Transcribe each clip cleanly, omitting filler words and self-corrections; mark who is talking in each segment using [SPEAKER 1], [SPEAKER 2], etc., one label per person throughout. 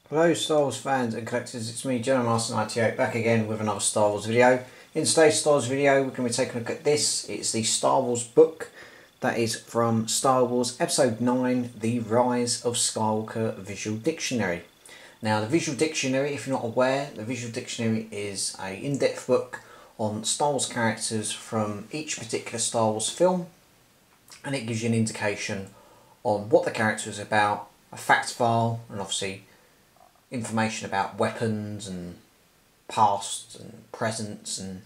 [SPEAKER 1] Hello Star Wars fans and collectors, it's me Jedi Master 98 back again with another Star Wars video. In today's Star Wars video we're going to be taking a look at this. It's the Star Wars book that is from Star Wars Episode 9, The Rise of Skywalker Visual Dictionary. Now the Visual Dictionary, if you're not aware, the Visual Dictionary is an in-depth book on Star Wars characters from each particular Star Wars film, and it gives you an indication on what the character is about, a fact file, and obviously information about weapons and past and presents and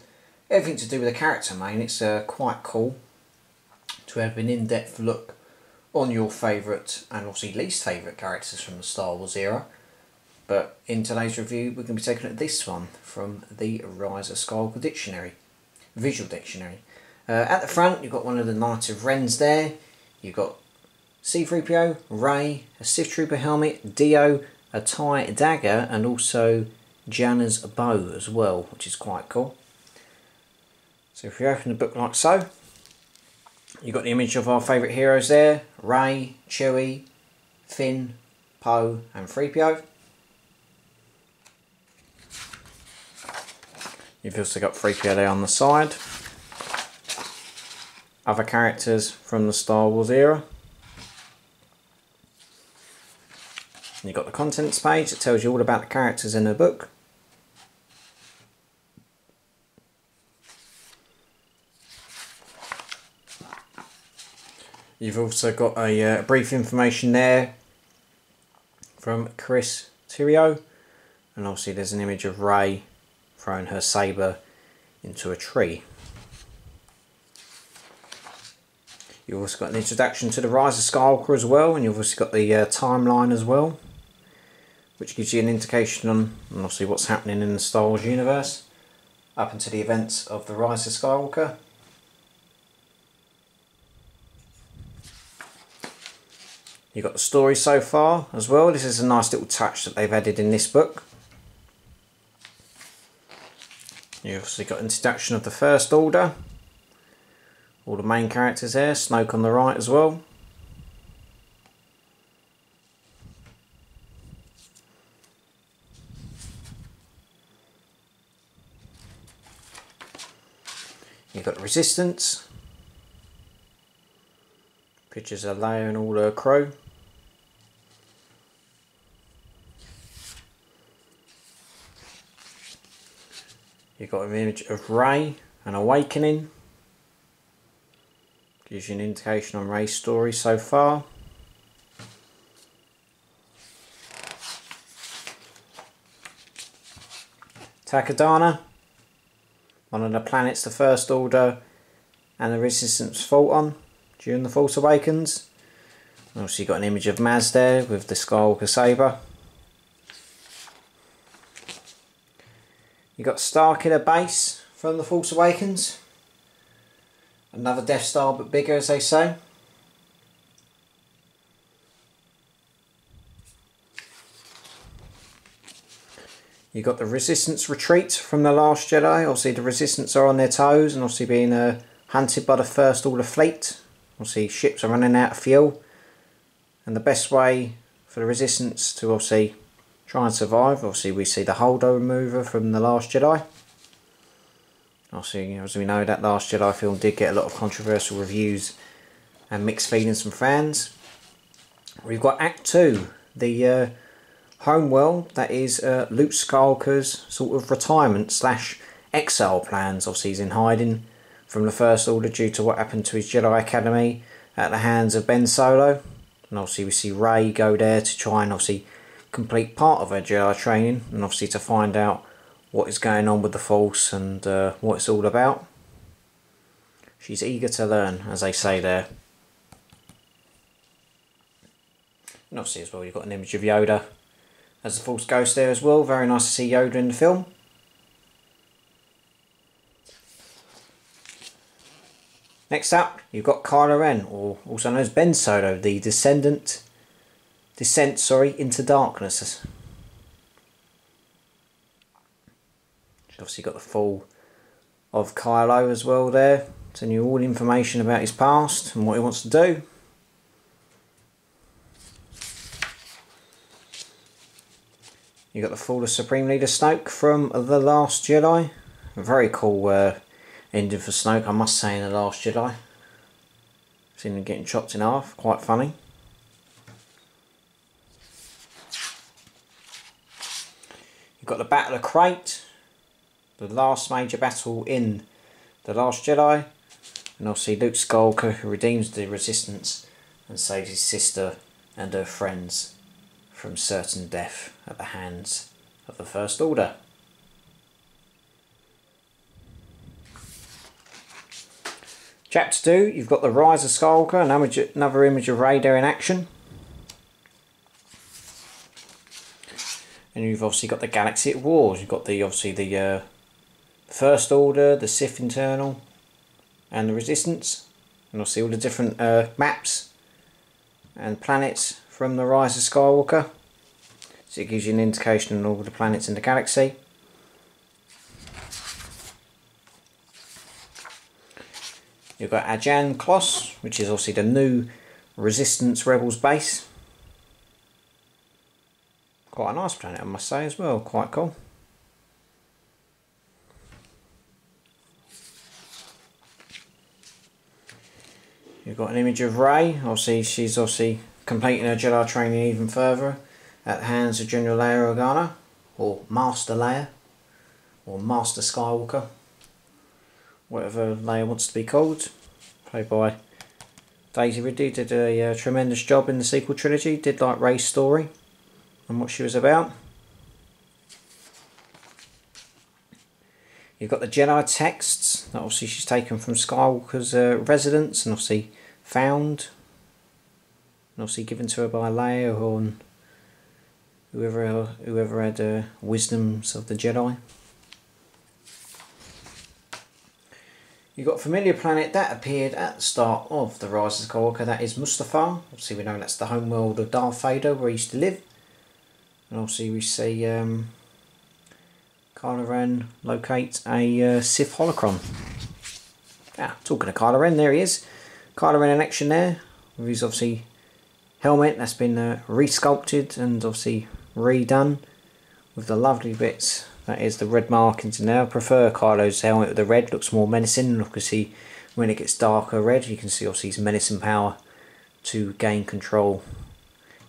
[SPEAKER 1] everything to do with the character, man. It's quite cool to have an in-depth look on your favourite and obviously least favourite characters from the Star Wars era. But in today's review we're going to be taking a look at this one from the Rise of Skywalker Dictionary, Visual Dictionary. At the front you've got one of the Knights of Ren's there, you've got C-3PO, Rey, a Sith Trooper helmet, Dio, a TIE dagger, and also Janna's bow as well, which is quite cool. So if you open the book like so, you've got the image of our favourite heroes there, Rey, Chewie, Finn, Poe and 3PO. You've also got 3PO there on the side. Other characters from the Star Wars era. You've got the contents page that tells you all about the characters in the book. You've also got a brief information there from Chris Terrio, and obviously there's an image of Rey throwing her saber into a tree. You've also got an introduction to the Rise of Skywalker as well, and you've also got the timeline as well, which gives you an indication on obviously what's happening in the Star Wars universe up until the events of the Rise of Skywalker. You've got the story so far as well. This is a nice little touch that they've added in this book. You've also got introduction of the First Order. All the main characters there, Snoke on the right as well. You've got the Resistance. Pictures of Leia and all her crew. You've got an image of Rey, an awakening. Gives you an indication on Rey's story so far. Takodana, one of the planets the First Order and the Resistance fought on during the Force Awakens. Obviously you've got an image of Maz there with the Skywalker saber. You've got Starkiller base from the Force Awakens. Another Death Star but bigger, as they say. You've got the Resistance retreat from The Last Jedi. Obviously the Resistance are on their toes and obviously being hunted by the First Order fleet. Obviously ships are running out of fuel. And the best way for the Resistance to obviously try and survive, obviously we see the holdo remover from The Last Jedi. Obviously, as we know, that Last Jedi film did get a lot of controversial reviews and mixed feelings from fans. We've got Act 2, the home world that is Luke Skywalker's sort of retirement / exile plans. Obviously he's in hiding from the First Order due to what happened to his Jedi Academy at the hands of Ben Solo. And obviously we see Rey go there to try and obviously complete part of her Jedi training and obviously to find out what is going on with the Force and what it's all about. She's eager to learn, as they say there. And obviously as well you've got an image of Yoda as the Force Ghost there as well. Very nice to see Yoda in the film. Next up you've got Kylo Ren, or also known as Ben Solo, the descent into darkness. Obviously got the fall of Kylo as well there, telling you all information about his past and what he wants to do. You got the fall of Supreme Leader Snoke from The Last Jedi. A very cool ending for Snoke, I must say, in The Last Jedi. Seen him getting chopped in half, quite funny. You've got the Battle of Crate, the last major battle in The Last Jedi. And obviously Luke Skywalker, who redeems the Resistance and saves his sister and her friends from certain death at the hands of the First Order. Chapter 2, you've got the Rise of Skywalker, another image of Rey there in action. And you've obviously got the Galaxy at War. You've got the First Order, the Sith Internal, and the Resistance. And obviously all the different maps and planets from the Rise of Skywalker. So it gives you an indication of all the planets in the galaxy. You've got Ajan Kloss, which is obviously the new Resistance Rebels base. Quite a nice planet, I must say, as well. Quite cool. You've got an image of Rey. Obviously, she's completing her Jedi training even further at the hands of General Leia Organa, or Master Leia, or Master Skywalker, whatever Leia wants to be called. Played by Daisy Ridley. Did a tremendous job in the sequel trilogy. Did like Rey's story and what she was about. You've got the Jedi texts that obviously she's taken from Skywalker's residence and obviously found and obviously given to her by Leia or whoever had wisdoms of the Jedi. You've got a familiar planet that appeared at the start of the Rise of Skywalker, that is Mustafar. Obviously we know that's the homeworld of Darth Vader where he used to live. And obviously we see Kylo Ren locate a Sith holocron. Talking of Kylo Ren, there he is. Kylo Ren in action there, with his obviously helmet that's been resculpted and obviously redone with the lovely bits. That is the red markings in there. I prefer Kylo's helmet with the red, looks more menacing. Look, you see when it gets darker red, you can see obviously his menacing power to gain control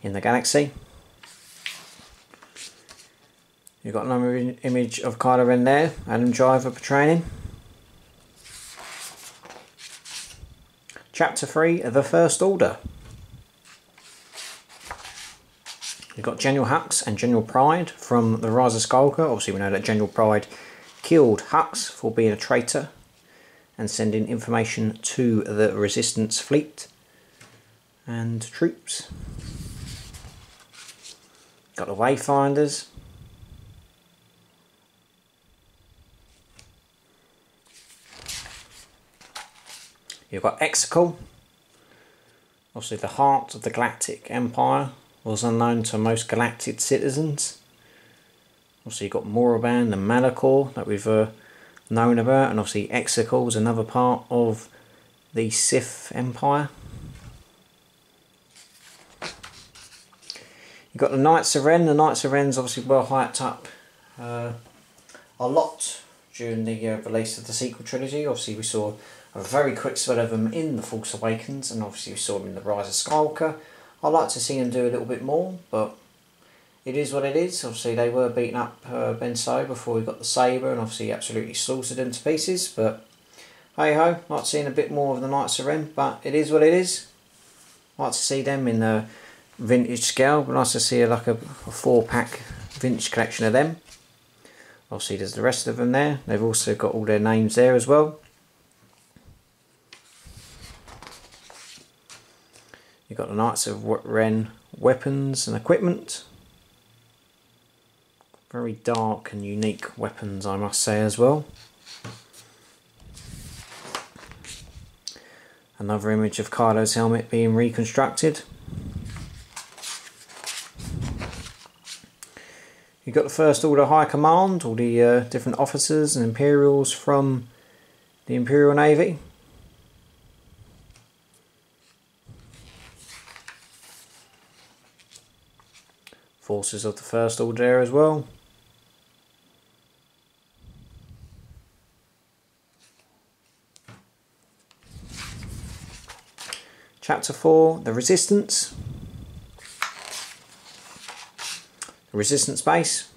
[SPEAKER 1] in the galaxy. You've got another image of Kylo Ren there, Adam Driver portraying him. Chapter 3, The First Order. You've got General Hux and General Pryde from the Rise of Skywalker. Obviously we know that General Pryde killed Hux for being a traitor and sending information to the Resistance fleet and troops. Got the Wayfinders. You've got Exegol. Obviously the heart of the Galactic Empire was unknown to most galactic citizens. Obviously you've got Moraband and Malachor that we've known about, and obviously Exegol is another part of the Sith Empire. You've got the Knights of Ren. The Knights of Ren's obviously well hyped up a lot during the release of the sequel trilogy. Obviously we saw a very quick spell of them in The Force Awakens, and obviously we saw them in The Rise of Skywalker. I'd like to see them do a little bit more, but it is what it is. Obviously they were beating up Ben Solo before he got the sabre, and obviously absolutely slaughtered him to pieces, but hey ho, like seeing a bit more of the Knights of Ren, but it is what it is. I'd like to see them in the vintage scale, but nice to see like a 4-pack vintage collection of them. Obviously there's the rest of them there. They've also got all their names there as well. You've got the Knights of Ren weapons and equipment. Very dark and unique weapons, I must say, as well. Another image of Kylo's helmet being reconstructed. You've got the First Order High Command, all the different officers and Imperials from the Imperial Navy. forces of the First Order there as well. Chapter 4, the Resistance. The Resistance base.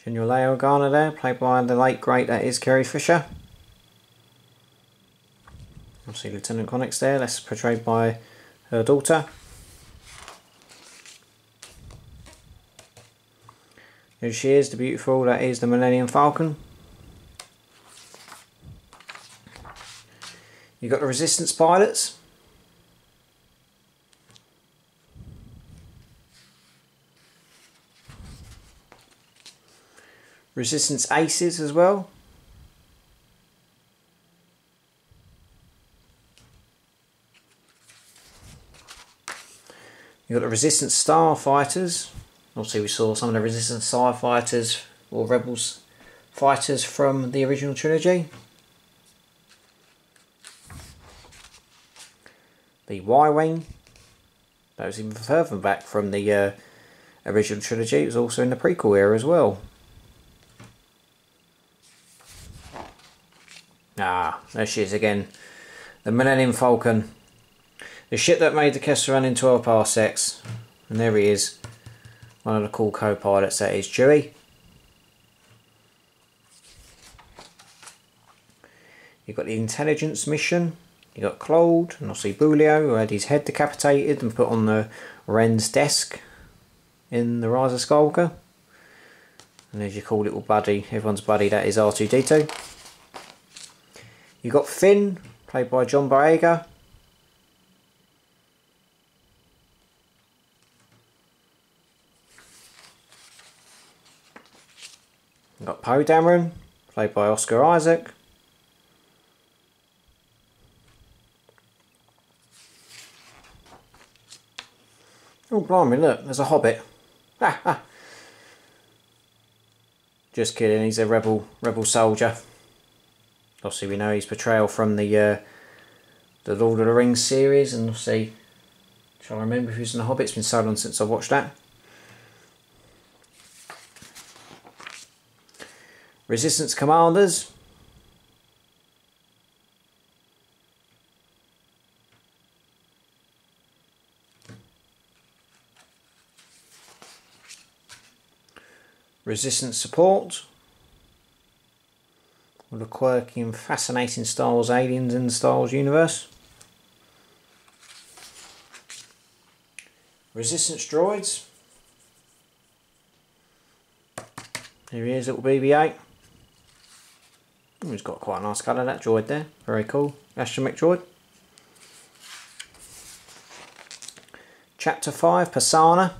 [SPEAKER 1] General Leia Organa there, played by the late great, that is Carrie Fisher. Obviously Lieutenant Connix there, that's portrayed by her daughter. Here she is, the beautiful, that is the Millennium Falcon. You've got the Resistance pilots. Resistance aces as well. You've got the Resistance starfighters. Obviously we saw some of the Resistance starfighters or Rebels fighters from the original trilogy. The Y-Wing, that was even further back from the original trilogy. It was also in the prequel era as well. Ah, there she is again. The Millennium Falcon. The ship that made the Kessel Run in 12 parsecs. And there he is. One of the cool co-pilots, that is Chewie. You've got the intelligence mission. You've got Claude and obviously Bulio, who had his head decapitated and put on the Ren's desk in The Rise of Skywalker. And there's your cool little buddy, everyone's buddy, that is R2-D2. You've got Finn, played by John Boyega. You've got Poe Dameron, played by Oscar Isaac. Oh blimey, look, there's a hobbit. Ha ha. Just kidding, he's a rebel soldier. Obviously we know his portrayal from the Lord of the Rings series, and obviously, shall I remember if he was in the Hobbit? It's been so long since I watched that. Resistance commanders. Resistance support. All the quirky and fascinating Star Wars aliens in the Star Wars universe. Resistance droids. Here he is, little BB-8. Oh, he's got quite a nice colour, that droid there. Very cool. Astromech droid. Chapter 5, Pasana.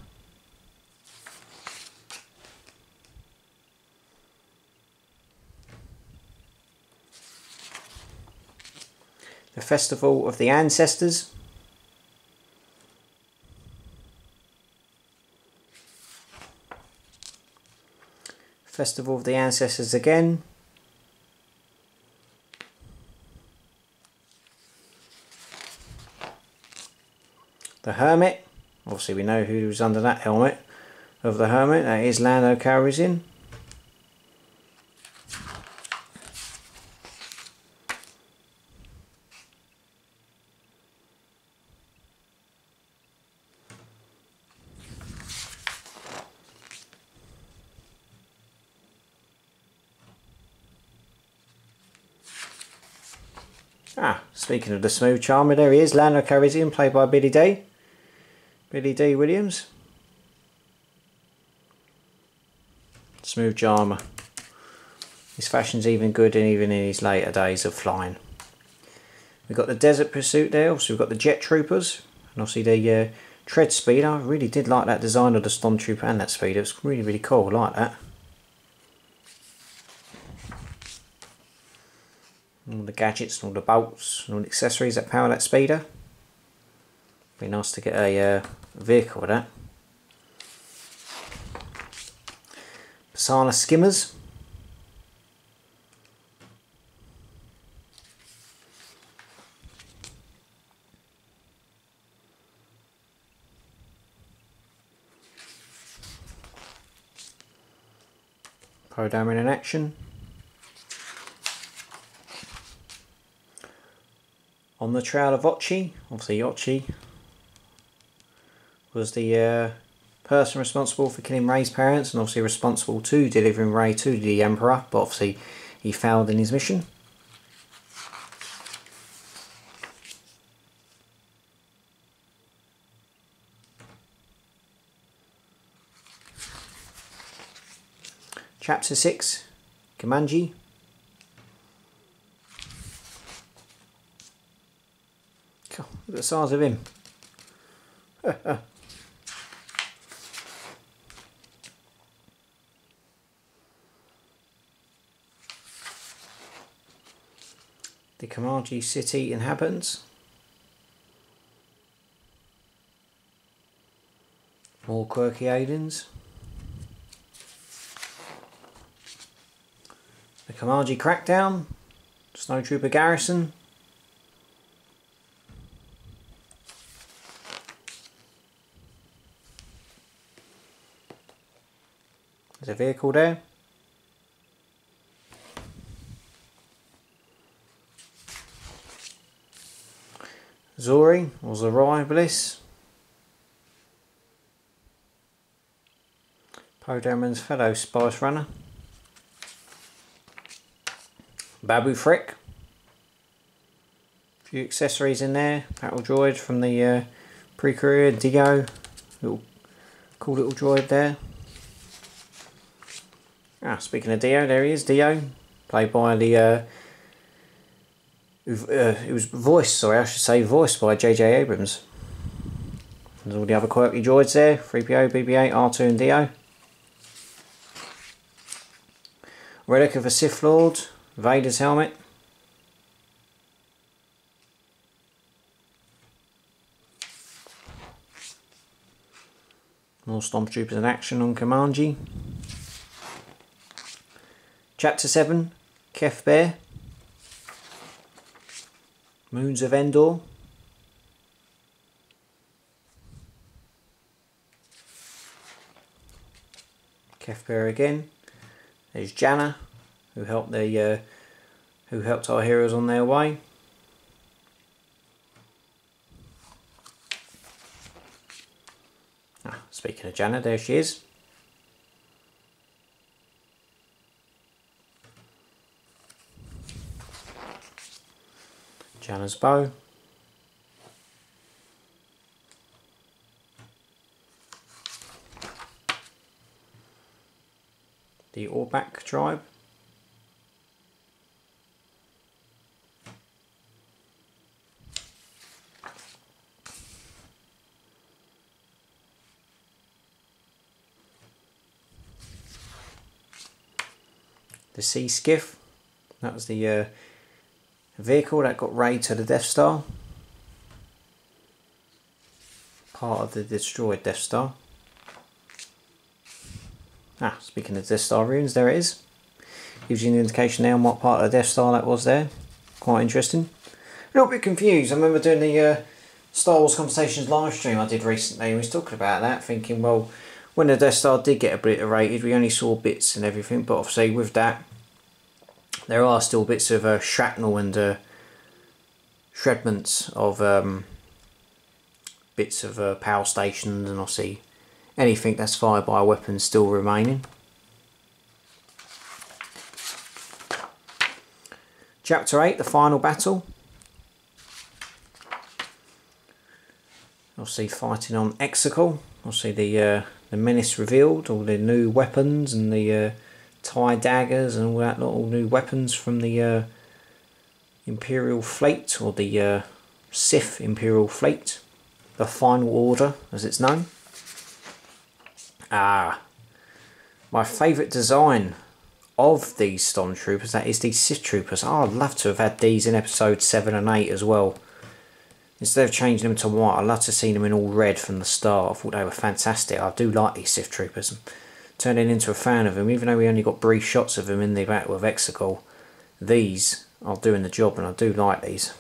[SPEAKER 1] The Festival of the Ancestors. Festival of the Ancestors again. The Hermit. Obviously we know who's under that helmet of the Hermit. That is Lando Calrissian. Ah, speaking of the smooth charmer, there he is, Lando Calrissian, played by Billy D. Billy D. Williams. Smooth charmer. His fashion's even good, and even in his later days of flying. We've got the Desert Pursuit there, so we've got the Jet Troopers, and obviously the Tread Speeder. I really did like that design of the Stormtrooper and that speeder. It's really, really cool, I like that. All the gadgets and all the bolts and all the accessories that power that speeder. Be nice to get a vehicle with that. Pasana skimmers. Poe Dameron in action. On the trail of Ochi, obviously Ochi was the person responsible for killing Rey's parents and obviously responsible to delivering Rey to the Emperor, but obviously he failed in his mission. Chapter 6, Comanche. God, look at the size of him. The Comanche city inhabitants. More quirky aliens. The Comanche crackdown. Snowtrooper garrison. There's a vehicle there. Zori or Zorai Bliss. Poe Dameron's fellow spice runner. Babu Frick. A few accessories in there. Battle droid from the pre-career. Dio. Cool little droid there. Ah, speaking of Dio, there he is, Dio. Played by the... it was voiced, sorry, I should say, voiced by J.J. Abrams. There's all the other quirky droids there. 3PO, BB-8, R2 and Dio. Relic of a Sith Lord. Vader's helmet. More Stormtroopers in action on Comanche. Chapter 7, Kef Bear. Moons of Endor. Kef Bear again. There's Janna, who helped our heroes on their way. Ah, speaking of Janna, there she is. Janna's bow. The Orbak tribe. The Sea Skiff. That was the vehicle that got Rey to the Death Star. Part of the destroyed Death Star. Ah, speaking of Death Star ruins, there it is. Gives you an indication now on what part of the Death Star that was there. Quite interesting. A little bit confused. I remember doing the Star Wars Conversations live stream I did recently, and we was talking about that, thinking, well, when the Death Star did get obliterated, we only saw bits and everything, but obviously with that, there are still bits of shrapnel and shredments of bits of power stations, and obviously anything that's fired by a weapon still remaining. Chapter 8, the final battle. Obviously fighting on Exegol. Obviously the menace revealed, all the new weapons and the TIE daggers and all that lot, all new weapons from the Imperial Fleet, or the Sith Imperial Fleet. The Final Order, as it's known. Ah, my favourite design of these Stormtroopers, that is these Sith Troopers. Oh, I'd love to have had these in episodes 7 and 8 as well. Instead of changing them to white, I'd love to have seen them in all red from the start. I thought they were fantastic. I do like these Sith Troopers. I'm turning into a fan of them, even though we only got brief shots of them in the battle of Exegol. These are doing the job, and I do like these.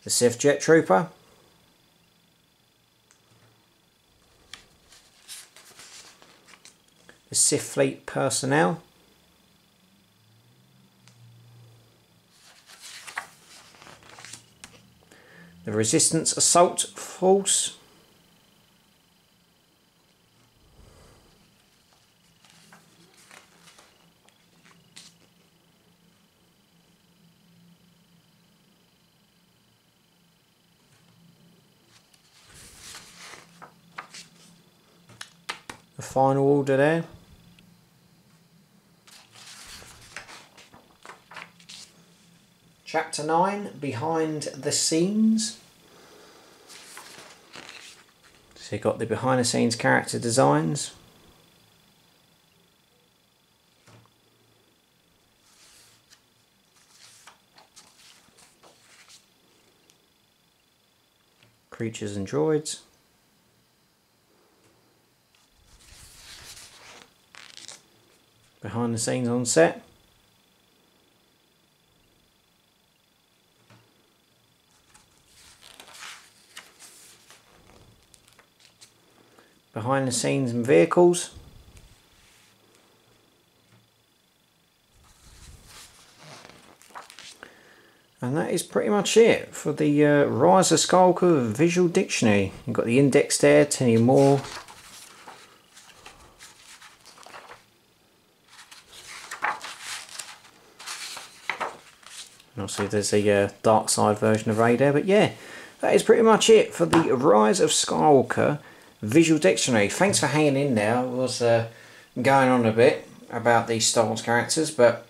[SPEAKER 1] The Sith Jet Trooper. the Sith Fleet personnel. The Resistance Assault Force. The final order there. Chapter 9, Behind the Scenes. So you've got the behind the scenes character designs. Creatures and droids. Behind the scenes on set. Behind the scenes and vehicles. And that is pretty much it for the Rise of Skywalker Visual Dictionary. You've got the index there, telling you more. And obviously there's a dark side version of Rey there, but yeah, that is pretty much it for the Rise of Skywalker Visual Dictionary. Thanks for hanging in there. I was going on a bit about these Star Wars characters, but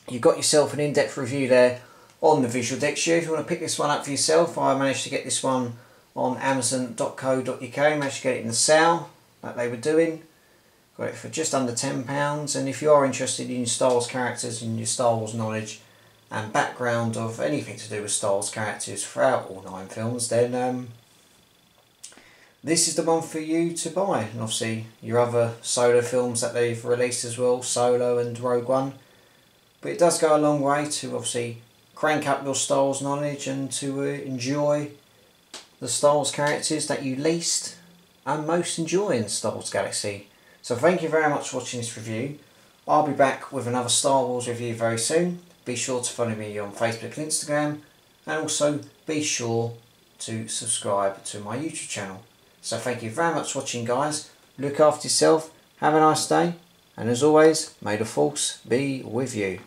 [SPEAKER 1] you got yourself an in-depth review there on the Visual Dictionary. If you want to pick this one up for yourself, I managed to get this one on amazon.co.uk, managed to get it in the sale that they were doing. Got it for just under £10, and if you are interested in Star Wars characters and your Star Wars knowledge and background of anything to do with Star Wars characters throughout all 9 films, then this is the one for you to buy. And obviously your other Solo films that they've released as well, Solo and Rogue One. But it does go a long way to obviously crank up your Star Wars knowledge and to enjoy the Star Wars characters that you least and most enjoy in Star Wars Galaxy. So thank you very much for watching this review. I'll be back with another Star Wars review very soon. Be sure to follow me on Facebook and Instagram, and also be sure to subscribe to my YouTube channel. So thank you very much for watching, guys. Look after yourself, have a nice day, and as always, may the Force be with you.